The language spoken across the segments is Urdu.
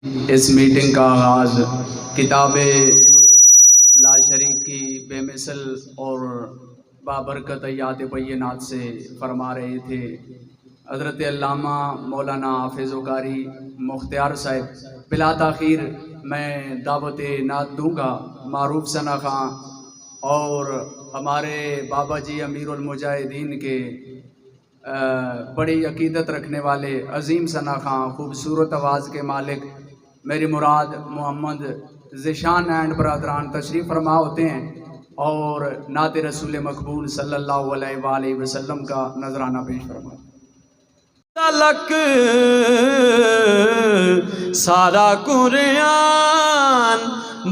اس میٹنگ کا آغاز کتاب لا شریک کی بے مثل اور بابرکت آیات بینات سے فرما رہے تھے حضرت علامہ مولانا حافظ قاری مختار صاحب۔ بلا تاخیر میں دعوت نعت دوں گا معروف ثنا خان اور ہمارے بابا جی امیر المجاہدین کے بڑی عقیدت رکھنے والے عظیم ثنا خان، خوبصورت آواز کے مالک میری مراد محمد ذیشان اینڈ برادران تشریف فرما ہوتے ہیں اور نعت رسول مقبول صلی اللہ علیہ وآلہ وسلم کا نذرانہ پیش فرما۔ تلک سارا قرآن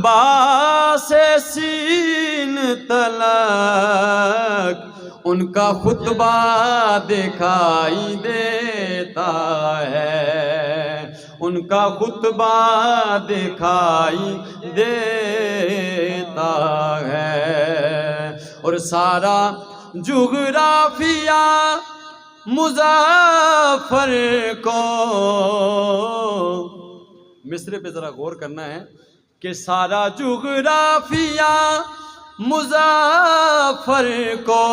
باس سین تلک ان کا خطبہ دکھائی دیتا ہے، ان کا خطبہ دکھائی دیتا ہے، اور سارا جغرافیہ مظفر کو، مصرے پہ ذرا غور کرنا ہے کہ سارا جغرافیہ مظفر کو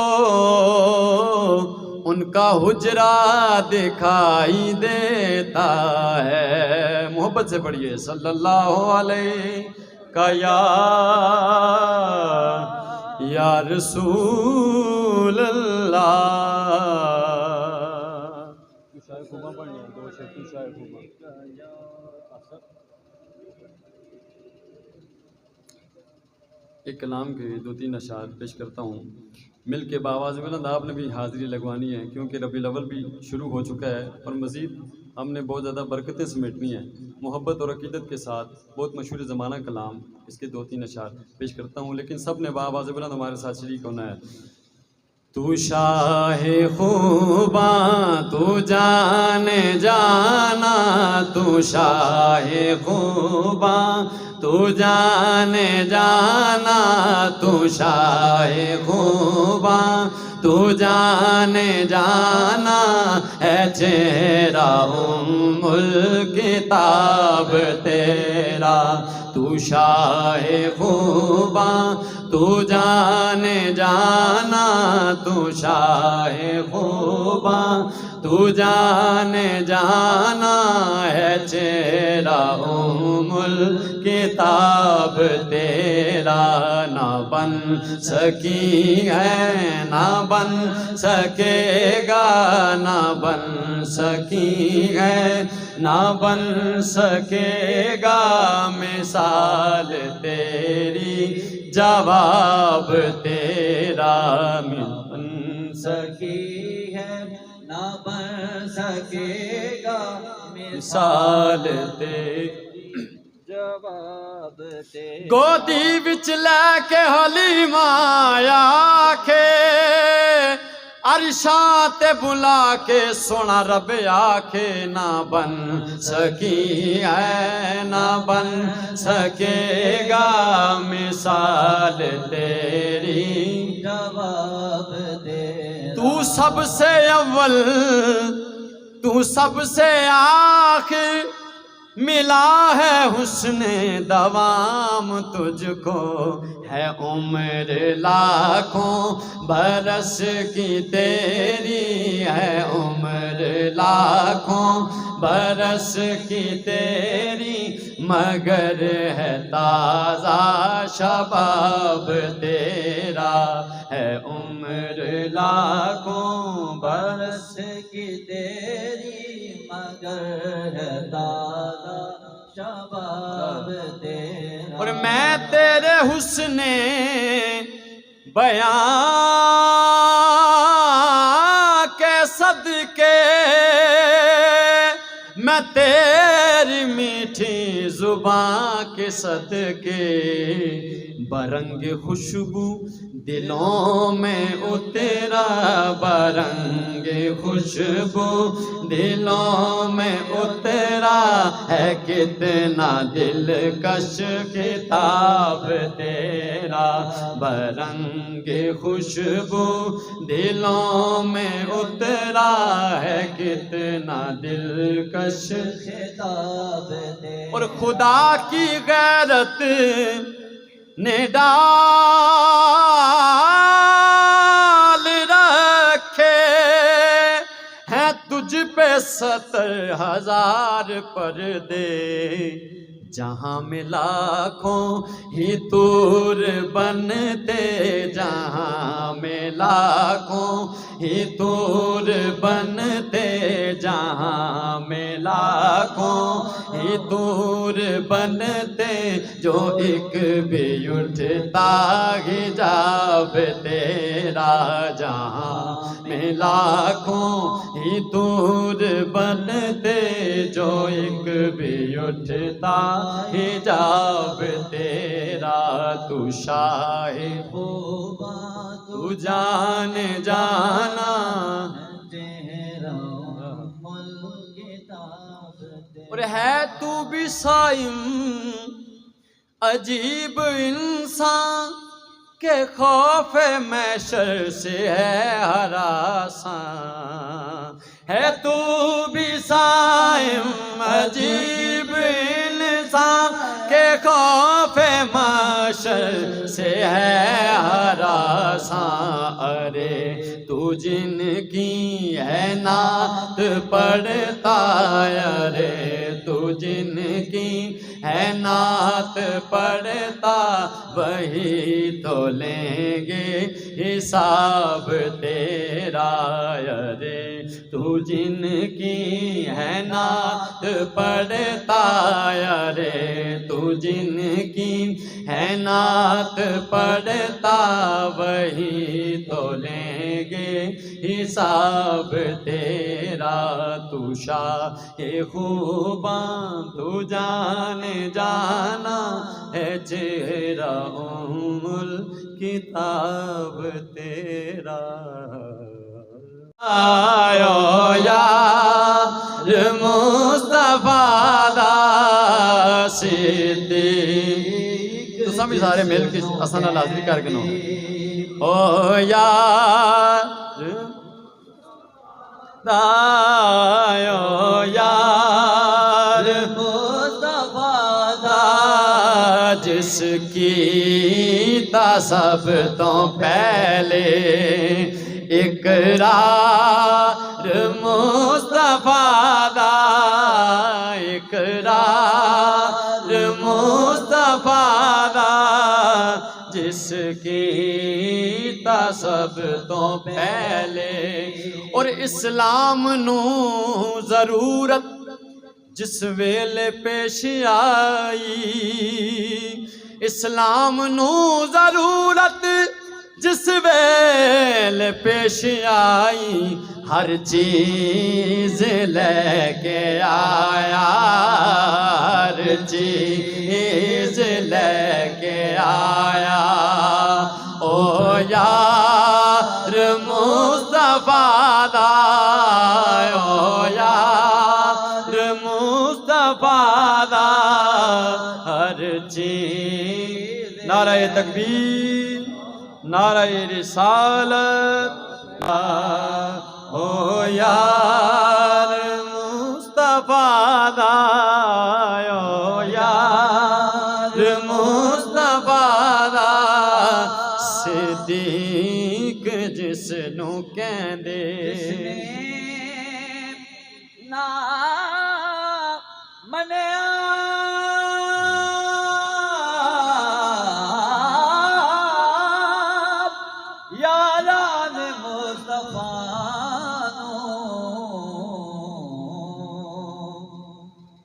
ان کا حجرہ دکھائی دیتا ہے۔ محبت سے پڑھیے صلی اللہ علیہ کا یا رسول اللہ۔ ایک کلام کے دو تین اشعار پیش کرتا ہوں، مل کے باواز بلند آپ نے بھی حاضری لگوانی ہے، کیونکہ ربیع الاول بھی شروع ہو چکا ہے اور مزید ہم نے بہت زیادہ برکتیں سمیٹنی ہیں محبت اور عقیدت کے ساتھ۔ بہت مشہور زمانہ کلام، اس کے دو تین اشعار پیش کرتا ہوں، لیکن سب نے باواز بلند ہمارے ساتھ شریک ہونا ہے۔ تو شاہ خوباں تو جان جانا، تو شاہ خوباں تو جان جانا، تو شاہ خوباں تو جان جانا، ہے چہرہ ام الکتاب تیرا۔ تو شاہ خوباں تو جان جانا، تو شاہ خوباں تو جان جانا، ہے چہرہ ام الکتاب تیرا۔ نہ بن سکی ہے نہ بن سکے گا، نہ بن سکی ہے نہ بن سکے گا، مثال تیری جواب تیرا۔ بن سکی ہے نہ بن سکے گا، مثال تیری جواب تیرا۔ گودی وچ لے کے حلیمہ آکھے، عرشاں تے بلا کے سونا رب آکھے، نہ بن سکی ہے نہ بن سکے گا، مثال تیری جواب تیرا۔ تو سب سے اول تو سب سے آخر، ملا ہے حسن دوام تجھ کو، ہے عمر لاکھوں برس کی تیری، ہے عمر لاکھوں برس کی تیری، مگر ہے تازہ شباب تیرا۔ ہے عمر لاکھوں برس کی تیری، مگر ہے تازہ شباب تیرا۔ اور میں تیرے حسن بیان کے صدقے، میں تیری میٹھی زبان کے صدقے، برنگ خوشبو دلوں میں اترا، برنگ خوشبو دلوں میں اترا ہے، کتنا دلکش کتاب تیرا، برنگ خوشبو دلوں میں اترا ہے، کتنا دلکش خطاب تیرا۔ اور خدا کی غیرت نے ڈال رکھے ہیں تجھ پہ 70,000 پردے، جہاں میں لاکھوں ہی طور بنتے، جہاں میں لاکھوں ہی طور بنتے، جہاں میں لاکھوں ہی طور بنتے، جو ایک بھی اٹھتا حجاب تیرا، جہاں میں لاکھوں ہی طور بنتے، جو ایک بھی اٹھتا حجاب تیرا، تو شاہ خوباں تو جان جانا، تیرا ملک کتاب تیرا۔ اور ہے تو بھی صائم عجیب انسان کہ خوف محشر سے ہے ہراساں، ہے تو بھی صائم عجیب انسان کہ خوف محشر سے ہے ہراساں، ارے تو جن کی ہے نعت پڑھتا، ارے تو جن کی ہے نعت پڑھتا، وہی تو لیں گے حساب تیرا، ارے تو جن کی ہے نعت پڑھتا، ارے تو جن کی ہے نعت پڑھتا، وہی تو لیں گے حساب تیرا، تو شاہ خوباں تو جان جانا ہے، چہرہ کتاب تیرا، آیو یار مصطفیٰ دا صدیق، تو سمجھ سارے مل کے حسن الحاضری کر کے نو، او یار آیو یار مصطفیٰ دا، جس کی تا سب تو پہلے اقرار مصطفیٰ دا، اقرار مصطفیٰ دا، جس کی تا سب تو پہلے، اور اسلام نو ضرورت جس ویلے پیش آئی، اسلام نو ضرورت جس ویلے پیش آئی، ہر چیز لے کے آیا، ہر چیز لے کے آیا، او یار مصطفیٰ دا، او یار مصطفیٰ دا، ہر چیز، نعرہ تکبیر، نعرہ رسالت، او یار مصطفیٰ دا، او یار مصطفیٰ دا، صدیق جس نو کہندے، نا منیا یاران مصطفیٰ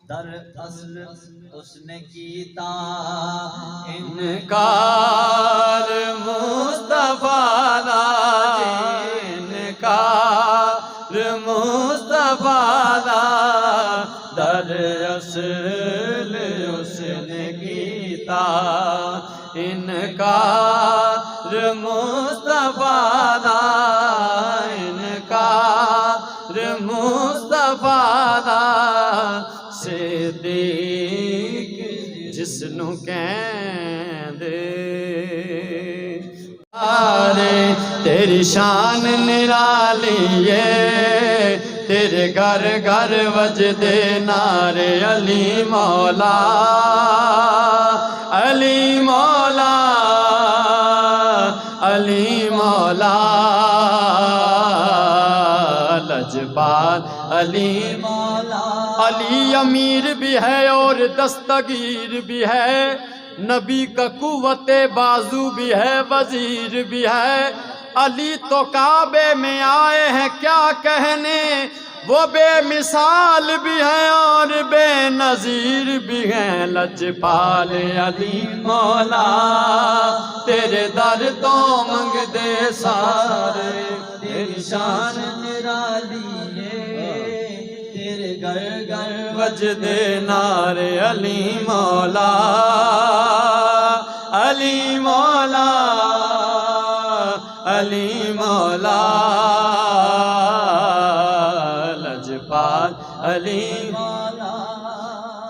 در اصل اس نے کیتا انکار مصطفیٰ دا، انکار مصطفیٰ دا، در اصل اس نے کیتا انکار مصطفیٰ دا، انکار مصطفیٰ دا صدیق جس نو کہندے تیری شان نرالی ہے تیرے گھر گھر وجدے نعرے علی مولا علی مولا علی مولا لجپال علی مولا علی امیر بھی ہے اور دستگیر بھی ہے نبی کا قوت بازو بھی ہے وزیر بھی ہے علی تو کعبے میں آئے ہیں کیا کہنے وہ بے مثال بھی ہیں اور بے نظیر بھی ہیں لجپال علی مولا تیرے در تو منگ دے سارے تیری شان نرالی ہے تیرے گھر گھر وجدے نعرے علی مولا علی مولا علی مولا لجپال علی مولا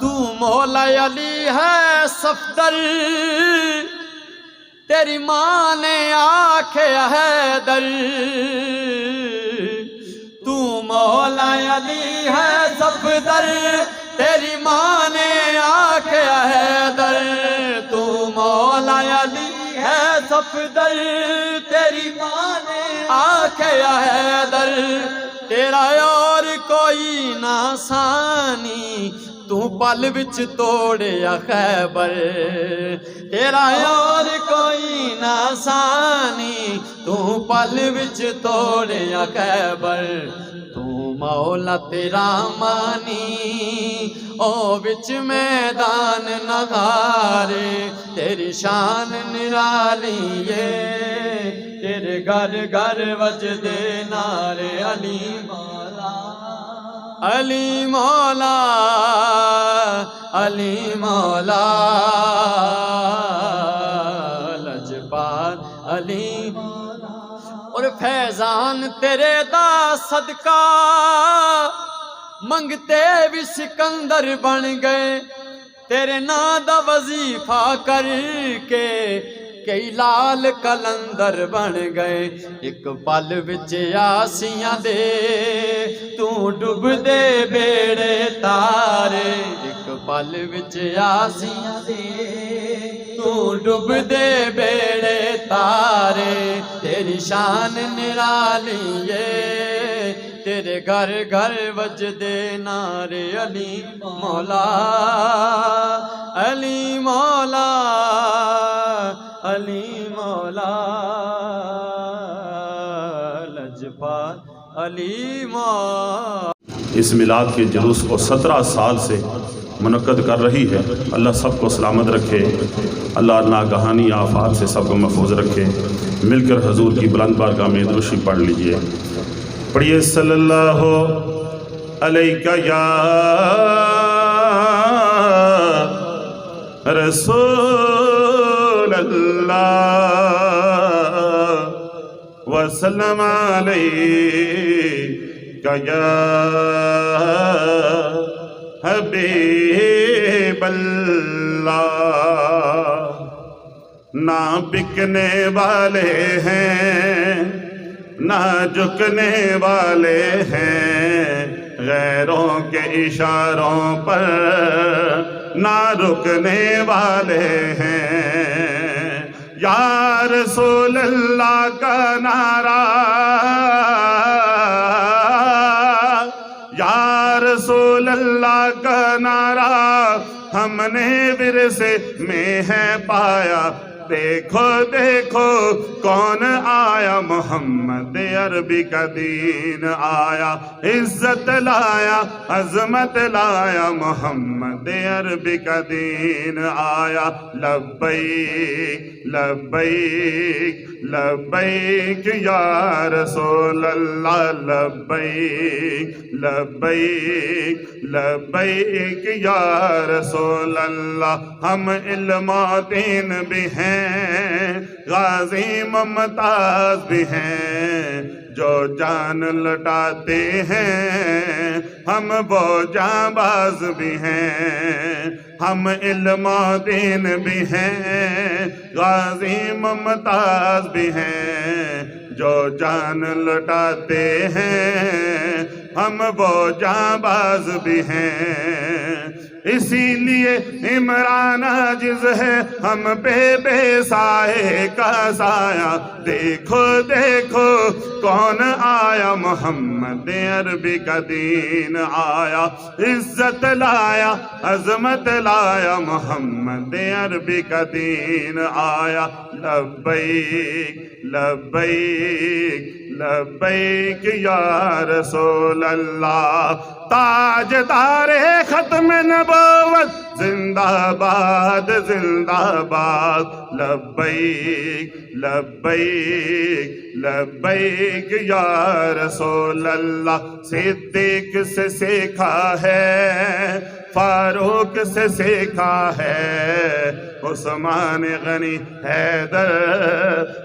تو مولا علی ہے صفدر تیری ماں نے آنکھیں حیدر تو مولا علی ہے صفدر تیری ماں نے آنکھیں حیدر تو مولا علی ہے صفدر تیری ماں نے آنکھیں حیدر تیرا اور کوئی نہ ثانی تو پل وچ توڑیا خیبر تیرا اور کوئی نہ ثانی تو پل وچ توڑیا خیبر تو مولا تیرا مانی او وچ میدان نغارے تیری شان نرالی ہے تیرے گھر گھر وجدے نعرے علی مولا علی مولا علی مولا لجپال علی اور فیضان تیرے دا صدقہ منگتے بھی سکندر بن گئے تیرے نا دا وظیفہ کر کے کئی لال کلندر بن گئے ایک پل وچ آسیاں دے تو ڈب دے بیڑے تارے ایک پل وچ آسیاں دے تو ڈب دے بیڑے تارے تیری شان نرالی ہے تیرے گھر گھر وجدے نعرے علی مولا علی مولا علی مولا لجپال علی مولا اس میلاد کے جلوس کو 17 سال سے منعقد کر رہی ہے اللہ سب کو سلامت رکھے اللہ ناگہانی آفات سے سب کو محفوظ رکھے مل کر حضور کی بلند بارگاہ میں درود شریف پڑھ لیجئے پڑھیے صلی اللہ علیہ یا رسول اللہ وسلم علیہ یا حبیب اللہ نہ بکنے والے ہیں نہ جھکنے والے ہیں غیروں کے اشاروں پر نہ رکنے والے ہیں یا رسول اللہ کا نعرہ یا رسول اللہ کا نعرہ ہم نے ورثے میں ہے پایا دیکھو دیکھو کون آیا محمد عربی کا دین آیا عزت لایا عظمت لایا محمد عربی کا دین آیا لبیک لبیک لبیک یا رسول اللہ لبیک لبیک لبیک یا رسول اللہ ہم علم و دین بھی ہیں غازی ممتاز بھی ہیں جو جان لٹاتے ہیں ہم وہ جانباز بھی ہیں، ہم علم و دین بھی ہیں، غازی ممتاز بھی ہیں، جو جان لٹاتے ہیں ہم وہ جانباز بھی ہیں، اسی لیے عمران عاجز ہے ہم پہ بے سائے کا سایہ، دیکھو دیکھو کون آیا، محمد عربی کا دین آیا، عزت لایا عظمت لایا، محمد عربی کا دین آیا، لبیک لبیک لبیک یا رسول اللہ، تاجدار ختم نبوت زندہ باد زندہ باد، لبیک لبیک لبیک یا رسول اللہ، صدیق سے سیکھا ہے، فاروق سے سیکھا ہے، عثمان غنی حیدر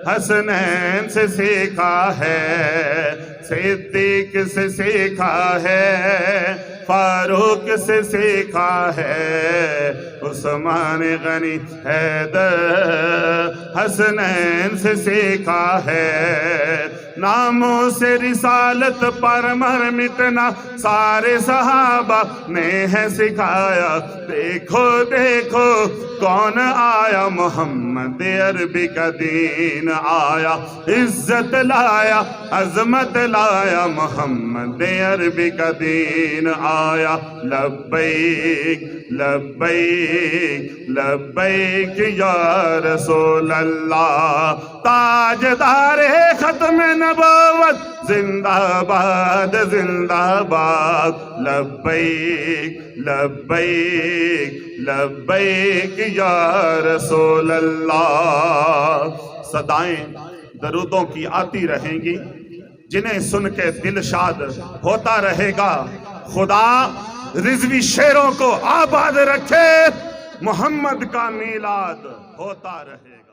حسنین سے سیکھا ہے، صدیق سے سیکھا ہے، فاروق سے سیکھا ہے، عثمان غنی حیدر حسنین سے سیکھا ہے، ناموں سے رسالت پر مر مٹنا سارے صحابہ نے ہے سکھایا، دیکھو دیکھو کون آیا، محمد عربی کا دین آیا، عزت لایا عظمت لایا، محمد عربی کا دین آیا، لبیک لبیک لبیک یا رسول اللہ، تاجدار ختم نبوت زندہ باد زندہ باد، لبیک لبیک لبیک یا رسول اللہ۔ صدائیں درودوں کی آتی رہیں گی، جنہیں سن کے دل شاد ہوتا رہے گا، خدا رضوی شیروں کو آباد رکھے، محمد کا میلاد ہوتا رہے گا۔